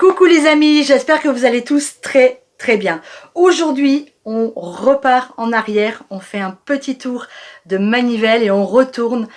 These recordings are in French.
Coucou les amis, j'espère que vous allez tous très bien. Aujourd'hui, on repart en arrière, on fait un petit tour de manivelle et on retourne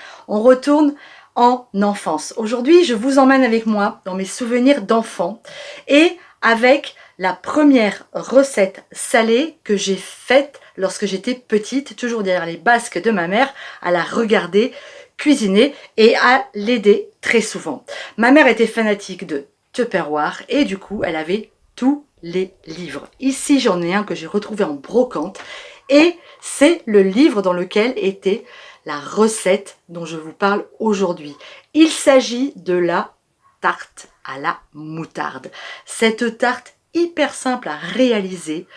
en enfance. Aujourd'hui, je vous emmène avec moi dans mes souvenirs d'enfant et avec la première recette salée que j'ai faite lorsque j'étais petite, toujours derrière les basques de ma mère, à la regarder cuisiner et à l'aider très souvent. Ma mère était fanatique de Tupperware et du coup elle avait tous les livres. Ici j'en ai un que j'ai retrouvé en brocante et c'est le livre dans lequel était la recette dont je vous parle aujourd'hui. Il s'agit de la tarte à la moutarde. Cette tarte hyper simple à réaliser,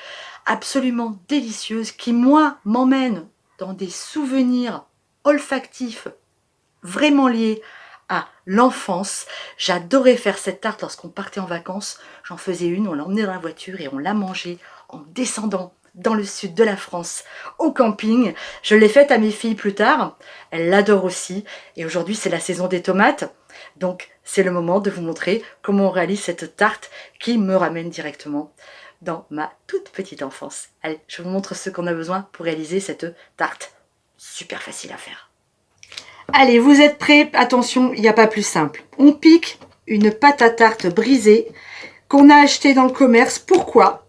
absolument délicieuse, qui moi m'emmène dans des souvenirs olfactifs vraiment liés à l'enfance. J'adorais faire cette tarte lorsqu'on partait en vacances. J'en faisais une, on l'emmenait dans la voiture et on la mangeait en descendant dans le sud de la France, au camping. Je l'ai faite à mes filles plus tard. Elles l'adorent aussi. Et aujourd'hui, c'est la saison des tomates. Donc, c'est le moment de vous montrer comment on réalise cette tarte qui me ramène directement dans ma toute petite enfance. Allez, je vous montre ce qu'on a besoin pour réaliser cette tarte. Super facile à faire. Allez, vous êtes prêts? Attention, il n'y a pas plus simple. On pique une pâte à tarte brisée qu'on a achetée dans le commerce. Pourquoi?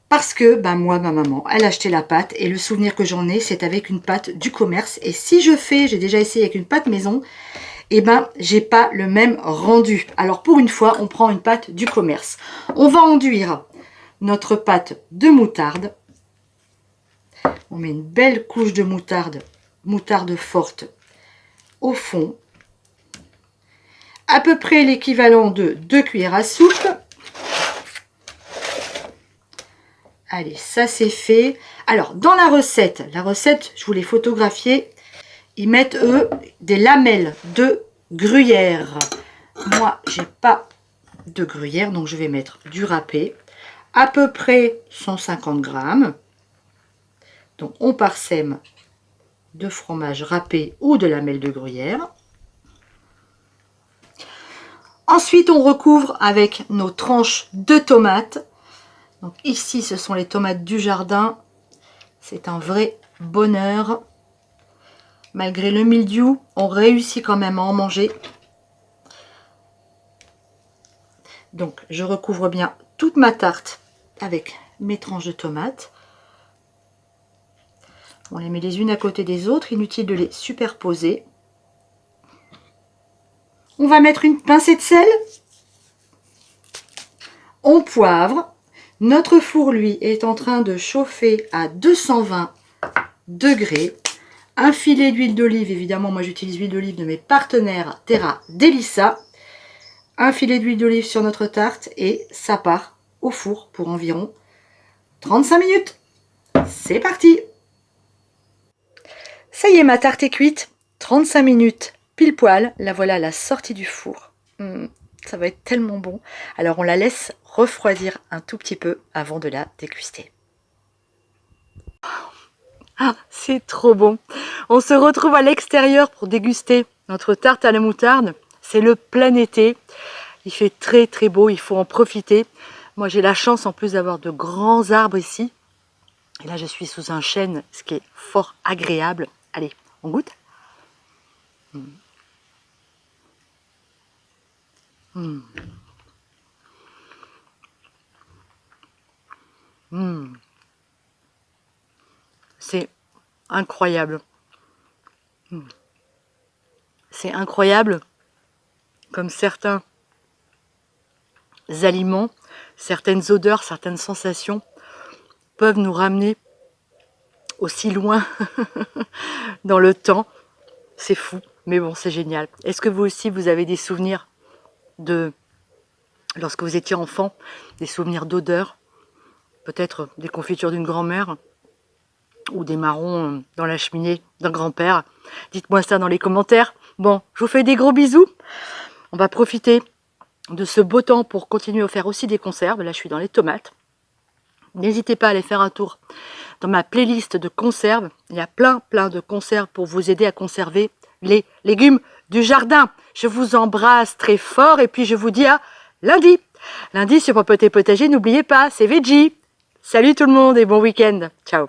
Parce que moi, ma maman, elle a acheté la pâte et le souvenir que j'en ai, c'est avec une pâte du commerce. Et si je fais, j'ai déjà essayé avec une pâte maison, j'ai pas le même rendu. Alors pour une fois, on prend une pâte du commerce. On va enduire notre pâte de moutarde. On met une belle couche de moutarde forte au fond, à peu près l'équivalent de 2 cuillères à soupe. Allez, ça c'est fait. Alors, dans la recette, je vous l'ai photographiée, ils mettent eux des lamelles de gruyère. Moi, j'ai pas de gruyère, donc je vais mettre du râpé, à peu près 150 grammes. Donc, on parsème de fromage râpé ou de lamelles de gruyère. Ensuite, on recouvre avec nos tranches de tomates. Donc ici, ce sont les tomates du jardin. C'est un vrai bonheur. Malgré le mildiou, on réussit quand même à en manger. Donc, je recouvre bien toute ma tarte avec mes tranches de tomates. On les met les unes à côté des autres, inutile de les superposer. On va mettre une pincée de sel. On poivre. Notre four, lui, est en train de chauffer à 220 degrés. Un filet d'huile d'olive, évidemment, moi j'utilise l'huile d'olive de mes partenaires Terra Delissa. Un filet d'huile d'olive sur notre tarte et ça part au four pour environ 35 minutes. C'est parti! Ça y est, ma tarte est cuite, 35 minutes pile poil, la voilà à la sortie du four. Ça va être tellement bon. Alors on la laisse refroidir un tout petit peu avant de la déguster. Ah, c'est trop bon. On se retrouve à l'extérieur pour déguster notre tarte à la moutarde. C'est le plein été. Il fait très beau, il faut en profiter. Moi j'ai la chance en plus d'avoir de grands arbres ici. Et là je suis sous un chêne, ce qui est fort agréable. Allez, on goûte. C'est incroyable. C'est incroyable comme certains aliments, certaines odeurs, certaines sensations peuvent nous ramener aussi loin dans le temps. C'est fou, mais bon, c'est génial. Est-ce que vous aussi, vous avez des souvenirs de lorsque vous étiez enfant, des souvenirs d'odeur, peut-être des confitures d'une grand-mère ou des marrons dans la cheminée d'un grand-père? Dites-moi ça dans les commentaires. Bon, je vous fais des gros bisous. On va profiter de ce beau temps pour continuer à faire aussi des conserves. Là, je suis dans les tomates. N'hésitez pas à aller faire un tour dans ma playlist de conserves. Il y a plein de conserves pour vous aider à conserver les légumes du jardin. Je vous embrasse très fort et puis je vous dis à lundi. Lundi sur Papoter Potager, n'oubliez pas, c'est veggie. Salut tout le monde et bon week-end. Ciao.